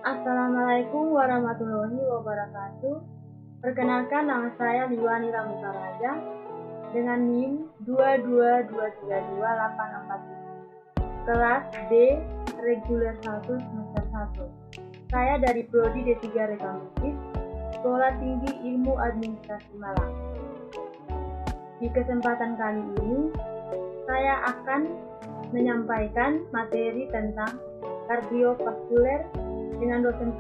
Assalamualaikum warahmatullahi wabarakatuh. Perkenalkan, nama saya Liwani Ramita Raja dengan NIM 222322847. Kelas D Reguler 1 semester 1. Saya dari Prodi D3 Rekam-Medis, Sekolah Tinggi Ilmu Administrasi Malang. Di kesempatan kali ini, saya akan menyampaikan materi tentang kardiovaskuler dengan dosen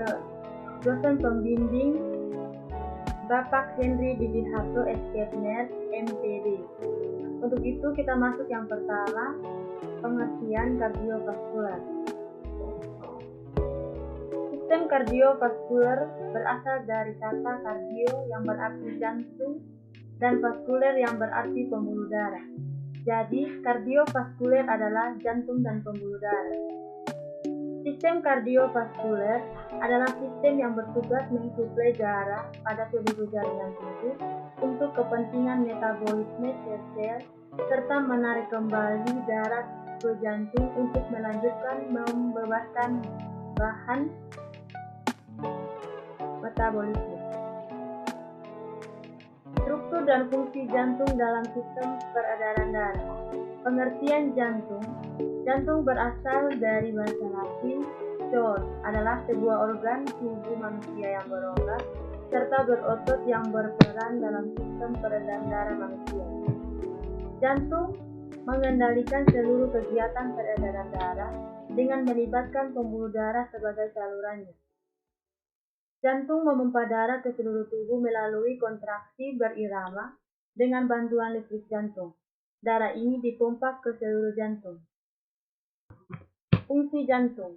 pembimbing Bapak Henry Didi Harto SKPNR MPD. Untuk itu kita masuk yang pertama, pengertian kardiovaskuler. Sistem kardiovaskuler berasal dari kata kardio yang berarti jantung dan vaskuler yang berarti pembuluh darah. Jadi kardiovaskuler adalah jantung dan pembuluh darah. Sistem kardiovaskuler adalah sistem yang bertugas mensuplai darah pada seluruh jaringan tubuh untuk kepentingan metabolisme sel-sel serta menarik kembali darah ke jantung untuk melanjutkan membebaskan bahan metabolisme. Struktur dan fungsi jantung dalam sistem peredaran darah. Pengertian jantung. Jantung berasal dari bahasa Latin. Cor adalah sebuah organ tubuh manusia yang berongga serta berotot yang berperan dalam sistem peredaran darah manusia. Jantung mengendalikan seluruh kegiatan peredaran darah dengan melibatkan pembuluh darah sebagai salurannya. Jantung memompa darah ke seluruh tubuh melalui kontraksi berirama dengan bantuan listrik jantung. Darah ini dipompa ke seluruh jantung. Fungsi jantung.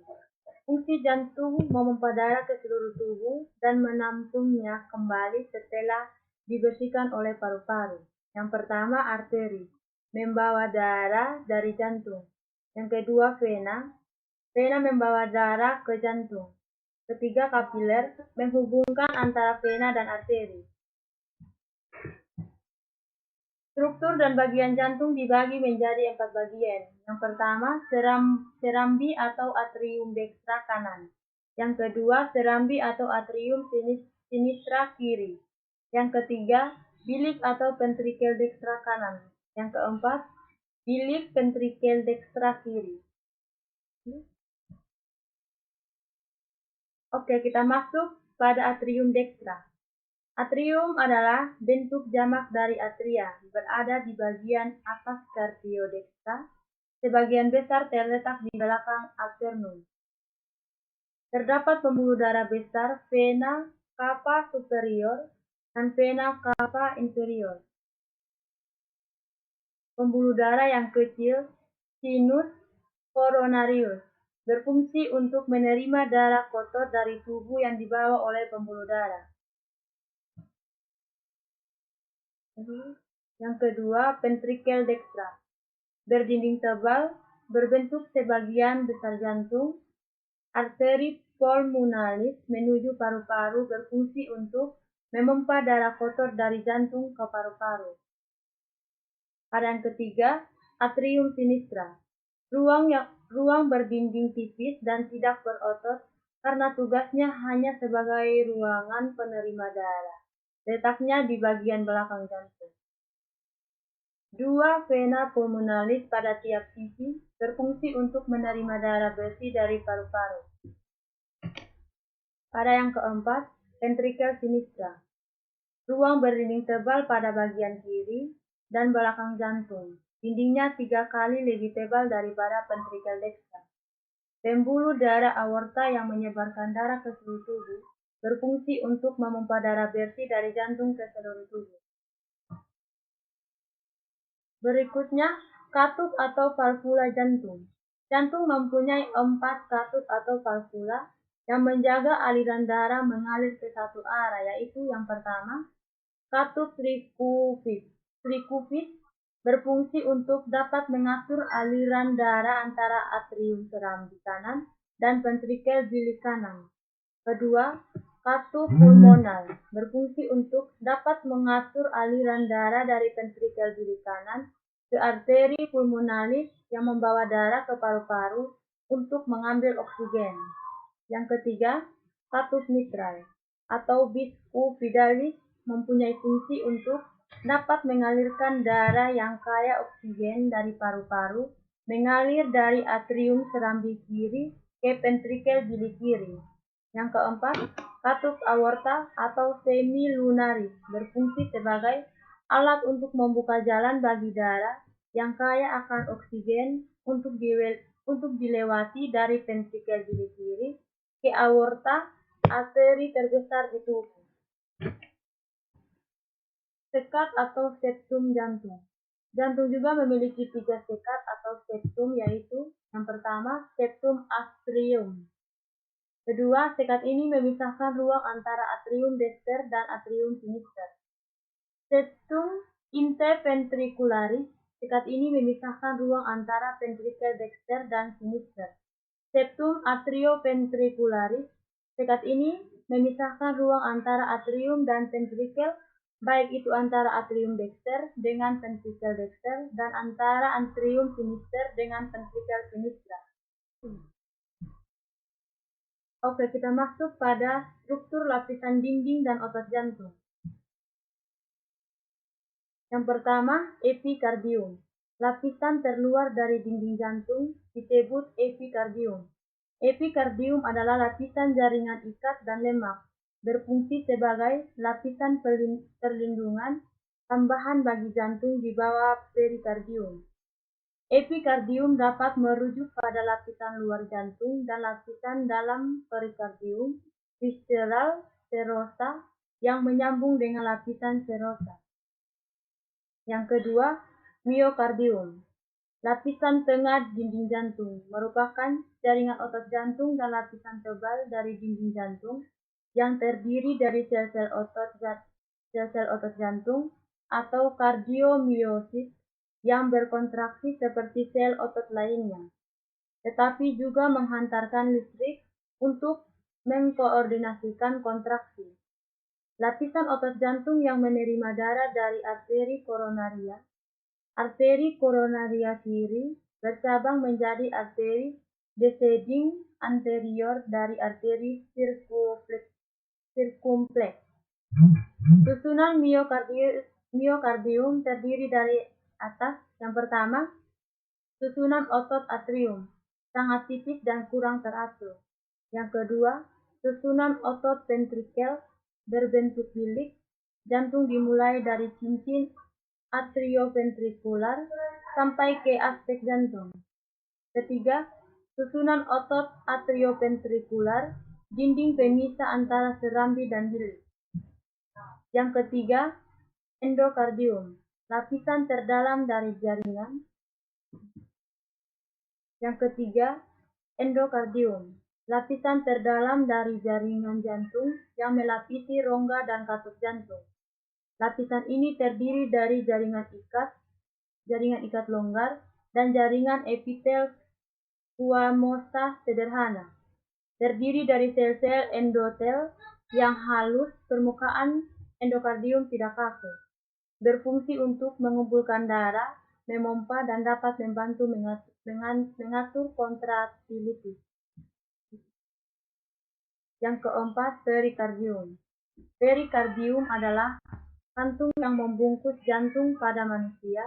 Fungsi jantung memompa darah ke seluruh tubuh dan menampungnya kembali setelah dibersihkan oleh paru-paru. Yang pertama, arteri, membawa darah dari jantung. Yang kedua, vena. Vena membawa darah ke jantung. Ketiga, kapiler, menghubungkan antara vena dan arteri. Struktur dan bagian jantung dibagi menjadi 4 bagian. Yang pertama, serambi atau atrium dekstra kanan. Yang kedua, serambi atau atrium sinistra kiri. Yang ketiga, bilik atau ventrikel dekstra kanan. Yang keempat, bilik ventrikel dekstra kiri. Oke, kita masuk pada atrium dekstra. Atrium adalah bentuk jamak dari atria, berada di bagian atas kardiodekstra, sebagian besar terletak di belakang alternum. Terdapat pembuluh darah besar, vena cava superior dan vena cava inferior. Pembuluh darah yang kecil, sinus coronarius, berfungsi untuk menerima darah kotor dari tubuh yang dibawa oleh pembuluh darah. Yang kedua, ventrikel dekstra, berdinding tebal, berbentuk sebagian besar jantung. Arteri pulmonalis menuju paru-paru, berfungsi untuk memompa darah kotor dari jantung ke paru-paru. Pada yang ketiga, atrium sinistra, ruang berdinding tipis dan tidak berotot karena tugasnya hanya sebagai ruangan penerima darah. Letaknya di bagian belakang jantung. 2 vena pulmonalis pada tiap sisi, berfungsi untuk menerima darah bersih dari paru-paru. Pada yang keempat, ventrikel sinistra, ruang berdinding tebal pada bagian kiri dan belakang jantung. Dindingnya 3 kali lebih tebal daripada ventrikel dekstra. Pembuluh darah aorta yang menyebarkan darah ke seluruh tubuh, berfungsi untuk memompa darah bersih dari jantung ke seluruh tubuh. Berikutnya, katup atau valvula jantung. Jantung mempunyai 4 katup atau valvula yang menjaga aliran darah mengalir ke satu arah, yaitu yang pertama, katup trikufis. Trikufis berfungsi untuk dapat mengatur aliran darah antara atrium serambi kanan dan ventrikel bilik kanan. Kedua, katup pulmonal berfungsi untuk dapat mengatur aliran darah dari ventrikel bilik kanan ke arteri pulmonalis yang membawa darah ke paru-paru untuk mengambil oksigen. Yang ketiga, status mitral atau bis cubidalis mempunyai fungsi untuk dapat mengalirkan darah yang kaya oksigen dari paru-paru mengalir dari atrium serambi kiri ke ventrikel bilik kiri. Yang keempat, katup aorta atau semilunaris berfungsi sebagai alat untuk membuka jalan bagi darah yang kaya akan oksigen untuk dilewati dari ventrikel bilik kiri ke aorta, arteri terbesar di tubuh. Sekat atau septum jantung. Jantung juga memiliki 3 sekat atau septum, yaitu yang pertama, septum atrium. Kedua, sekat ini memisahkan ruang antara atrium dexter dan atrium sinister. Septum interventricularis. Sekat ini memisahkan ruang antara ventrikel dexter dan sinister. Septum atrioventricularis. Sekat ini memisahkan ruang antara atrium dan ventrikel, baik itu antara atrium dexter dengan ventrikel dexter dan antara atrium sinister dengan ventrikel sinistra. Oke, kita masuk pada struktur lapisan dinding dan otot jantung. Yang pertama, epikardium. Lapisan terluar dari dinding jantung disebut epikardium. Epikardium adalah lapisan jaringan ikat dan lemak, berfungsi sebagai lapisan perlindungan tambahan bagi jantung di bawah perikardium. Epikardium dapat merujuk pada lapisan luar jantung dan lapisan dalam perikardium, visceral serosa, yang menyambung dengan lapisan serosa. Yang kedua, miokardium. Lapisan tengah dinding jantung merupakan jaringan otot jantung dan lapisan tebal dari dinding jantung yang terdiri dari sel-sel otot jantung atau kardiomiosit yang berkontraksi seperti sel otot lainnya, tetapi juga menghantarkan listrik untuk mengkoordinasikan kontraksi. Lapisan otot jantung yang menerima darah dari arteri koronaria. Arteri koronaria kiri bercabang menjadi arteri descending anterior dari arteri circumflex. Susunan miokardium terdiri dari atas. Yang pertama, susunan otot atrium, sangat tipis dan kurang teratur. Yang kedua, susunan otot ventrikel berbentuk bilik. Jantung dimulai dari cincin atrioventrikular sampai ke aspek jantung. Ketiga, susunan otot atrioventrikular, dinding pemisah antara serambi dan bilik. Yang ketiga, endokardium, lapisan terdalam dari jaringan. Yang ketiga, endokardium, lapisan terdalam dari jaringan jantung yang melapisi rongga dan katup jantung. Lapisan ini terdiri dari jaringan ikat longgar, dan jaringan epitel squamosa sederhana. Terdiri dari sel-sel endotel yang halus, permukaan endokardium tidak kaku. Berfungsi untuk mengumpulkan darah, memompa, dan dapat membantu mengatur kontraktilitas. Yang keempat, perikardium. Perikardium adalah kantung yang membungkus jantung pada manusia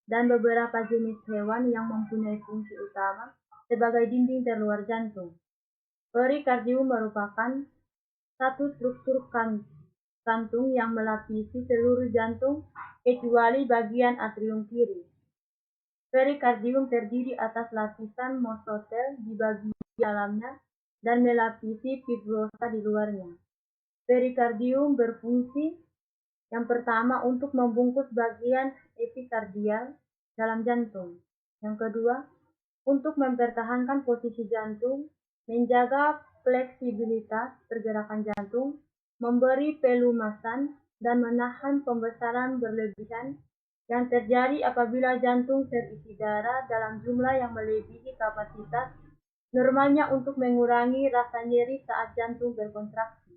dan beberapa jenis hewan yang mempunyai fungsi utama sebagai dinding terluar jantung. Perikardium merupakan satu struktur kantung yang melapisi seluruh jantung kecuali bagian atrium kiri. Perikardium terdiri atas lapisan mesotel di bagian dalamnya dan melapisi fibrosa di luarnya. Perikardium berfungsi yang pertama untuk membungkus bagian epikardial dalam jantung. Yang kedua, untuk mempertahankan posisi jantung, menjaga fleksibilitas pergerakan jantung, memberi pelumasan, dan menahan pembesaran berlebihan yang terjadi apabila jantung terisi darah dalam jumlah yang melebihi kapasitas normalnya untuk mengurangi rasa nyeri saat jantung berkontraksi.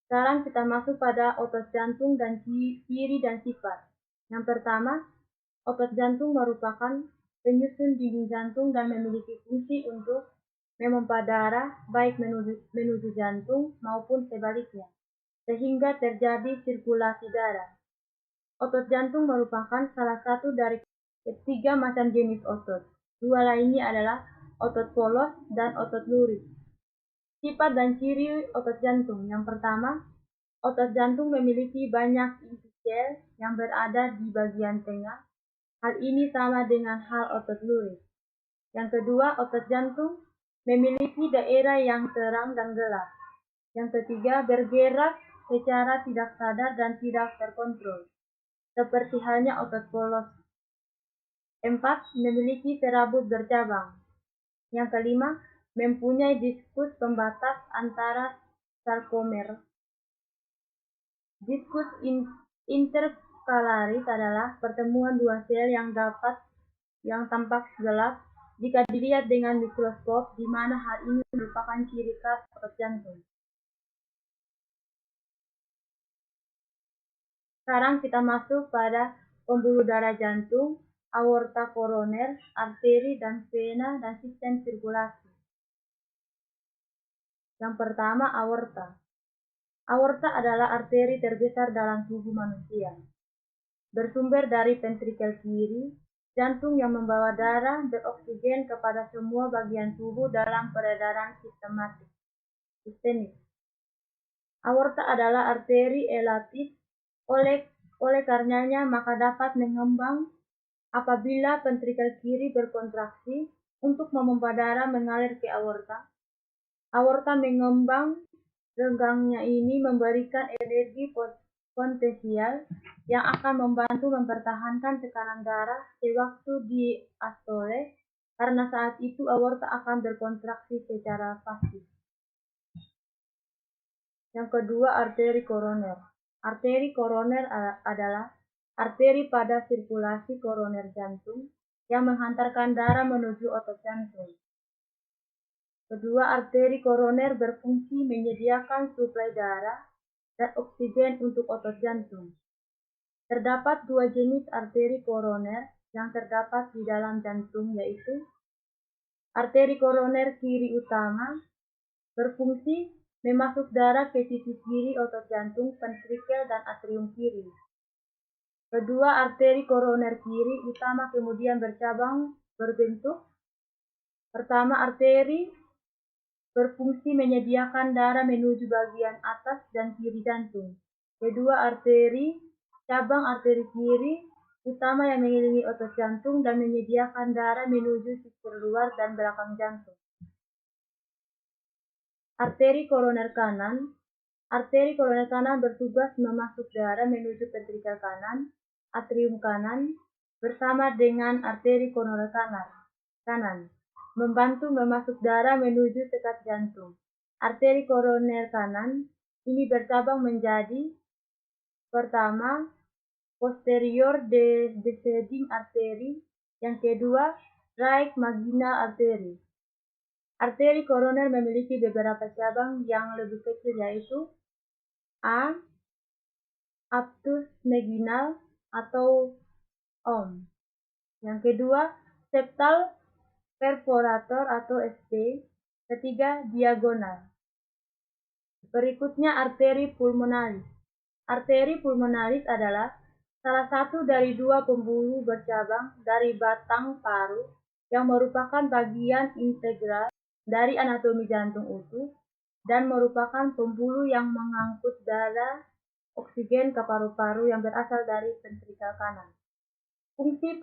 Sekarang kita masuk pada otot jantung dan ciri dan sifat. Yang pertama, otot jantung merupakan penyusun dinding jantung dan memiliki fungsi untuk memompa darah baik menuju jantung maupun sebaliknya, sehingga terjadi sirkulasi darah. Otot jantung merupakan salah satu dari ketiga macam jenis otot. Dua lainnya adalah otot polos dan otot lurik. Sifat dan ciri otot jantung. Yang pertama, otot jantung memiliki banyak inti sel yang berada di bagian tengah. Hal ini sama dengan hal otot lurik. Yang kedua, otot jantung memiliki daerah yang terang dan gelap. Yang ketiga, bergerak secara tidak sadar dan tidak terkontrol, seperti halnya otot polos. 4. Memiliki serabut bercabang. Yang kelima, mempunyai diskus pembatas antara sarkomer. Diskus interskalaris adalah pertemuan dua sel yang tampak gelap jika dilihat dengan mikroskop, di mana hal ini merupakan ciri khas otot jantung. Sekarang kita masuk pada pembuluh darah jantung, aorta koroner, arteri dan vena, dan sistem sirkulasi. Yang pertama, aorta. Aorta adalah arteri terbesar dalam tubuh manusia. Bersumber dari ventrikel kiri, jantung yang membawa darah beroksigen kepada semua bagian tubuh dalam peredaran sistemik. Aorta adalah arteri elatis, oleh karenanya maka dapat mengembang apabila ventrikel kiri berkontraksi untuk memompa darah mengalir ke aorta. Aorta mengembang, renggangnya ini memberikan energi potensial yang akan membantu mempertahankan tekanan darah sewaktu diastole, karena saat itu aorta akan berkontraksi secara pasif. Yang kedua, arteri koroner. Arteri koroner adalah arteri pada sirkulasi koroner jantung yang menghantarkan darah menuju otot jantung. Kedua, arteri koroner berfungsi menyediakan suplai darah dan oksigen untuk otot jantung. Terdapat dua jenis arteri koroner yang terdapat di dalam jantung, yaitu arteri koroner kiri utama berfungsi memasuk darah ke sisi kiri otot jantung, ventrikel, dan atrium kiri. Kedua, arteri koroner kiri utama kemudian bercabang berbentuk. Pertama, arteri berfungsi menyediakan darah menuju bagian atas dan kiri jantung. Kedua, cabang arteri kiri utama yang mengelilingi otot jantung dan menyediakan darah menuju sisi luar dan belakang jantung. Arteri koroner kanan. Arteri koroner kanan bertugas memasuk darah menuju ventrikel kanan, atrium kanan, bersama dengan arteri koroner kanan, membantu memasuk darah menuju sekat jantung. Arteri koroner kanan ini bercabang menjadi: pertama, posterior descending artery, yang kedua, right marginal artery. Arteri koroner memiliki beberapa cabang yang lebih kecil, yaitu A. Aptus marginal atau OM. Yang kedua, septal perforator atau SP. Ketiga, diagonal. Berikutnya, arteri pulmonalis. Arteri pulmonalis adalah salah satu dari dua pembuluh bercabang dari batang paru yang merupakan bagian integral dari anatomi jantung utuh dan merupakan pembuluh yang mengangkut darah oksigen ke paru-paru yang berasal dari ventrikel kanan. Fungsi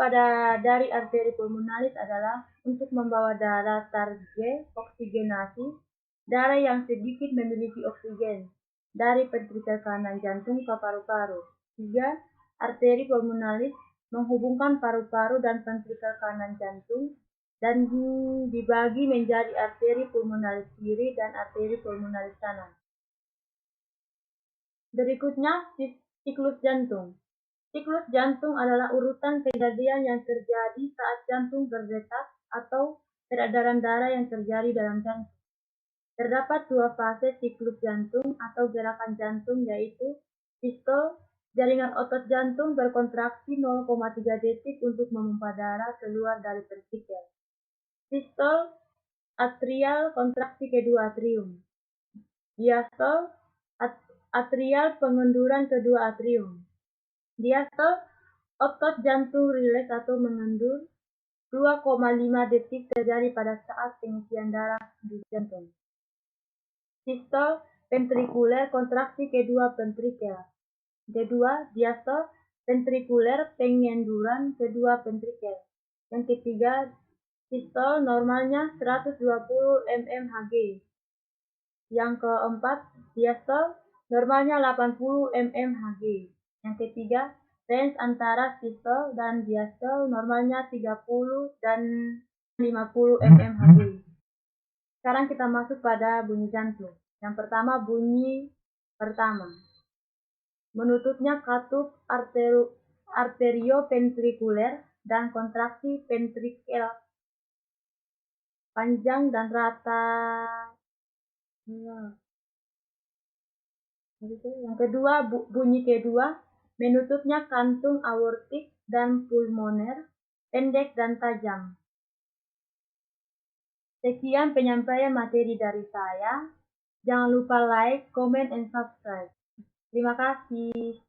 dari arteri pulmonalis adalah untuk membawa darah target oksigenasi, darah yang sedikit memiliki oksigen, dari ventrikel kanan jantung ke paru-paru. 3. Arteri pulmonalis menghubungkan paru-paru dan ventrikel kanan jantung dan dibagi menjadi arteri pulmonalis kiri dan arteri pulmonalis kanan. Berikutnya, siklus jantung. Siklus jantung adalah urutan kejadian yang terjadi saat jantung berdetak atau peredaran darah yang terjadi dalam jantung. Terdapat dua fase siklus jantung atau gerakan jantung, yaitu sistol, jaringan otot jantung berkontraksi 0,3 detik untuk memompa darah keluar dari ventrikel. Sistol, atrial, kontraksi kedua atrium. Diastol, atrial, pengenduran kedua atrium. Diastol, otot jantung rileks atau mengendur. 2,5 detik terjadi pada saat pengisian darah di jantung. Sistol, ventrikuler, kontraksi kedua ventrikel. Kedua, diastol, ventrikuler, pengenduran kedua ventrikel. Yang ketiga, sistol, normalnya 120 mmHg. Yang keempat, diastol, normalnya 80 mmHg. Yang ketiga, range antara sistol dan diastol, normalnya 30 dan 50 mmHg. Sekarang kita masuk pada bunyi jantung. Yang pertama, bunyi pertama. Menutupnya katup arterioventrikuler dan kontraksi ventrikel panjang dan rata. Yang kedua, bunyi kedua, menutupnya kantung aortik dan pulmoner, pendek dan tajam. Sekian penyampaian materi dari saya. Jangan lupa like, comment, and subscribe. Terima kasih.